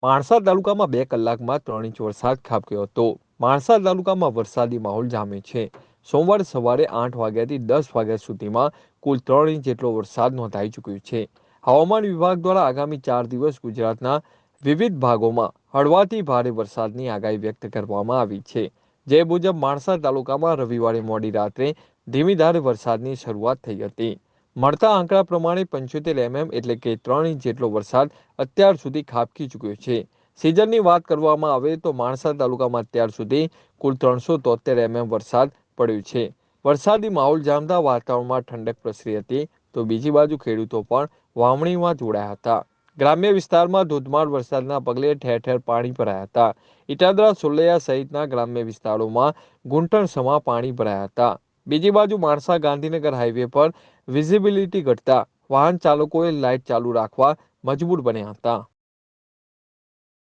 માણસા તાલુકામાં 2 કલાકમાં 3 ઇંચ વરસાદ ખાબક્યો હતો। માણસા તાલુકામાં વરસાદી માહોલ જામ્યો છે। સોમવારે સવારે 8 વાગ્યાથી 10 વાગ્યા સુધીમાં કુલ 3 ઇંચ જેટલો વરસાદ નોંધાઈ ચૂક્યો છે। હવામાન વિભાગ દ્વારા આગામી 4 દિવસ ગુજરાતના વિવિધ ભાગોમાં હળવાથી ભારે વરસાદની આગાહી વ્યક્ત કરવામાં આવી છે। જે મુજબ માણસા તાલુકામાં રવિવારે મોડી રાત્રે ધીમી ધારે વરસાદની શરૂઆત થઈ હતી। મળતા આંકડા પ્રમાણે 75 mm એટલે કે 3 ઇંચ જેટલો વરસાદ અત્યાર સુધી ખાબકી ચૂક્યો છે। સિઝનની વાત કરવામાં આવે તો માણસા તાલુકામાં અત્યાર સુધી કુલ 373 mm વરસાદ પડ્યો છે। વરસાદી માહોલ જામતા વાતાવરણમાં ઠંડક પ્રસરી હતી, તો બીજી બાજુ ખેડૂતો પણ વાવણીમાં જોડાયા હતા। ગ્રામ્ય વિસ્તારમાં ધોધમાર વરસાદના પગલે ઠેર ઠેર પાણી ભરાયા હતા। ઇટાદરા, સોલૈયા સહિતના ગ્રામ્ય વિસ્તારોમાં ઘૂંટણસમા પાણી ભરાયા હતા। બીજી બાજુ માણસા ગાંધીનગર હાઈવે પર વિઝિબિલિટી ઘટતા વાહન ચાલકોએ લાઇટ ચાલુ રાખવા મજબૂર બન્યા હતા।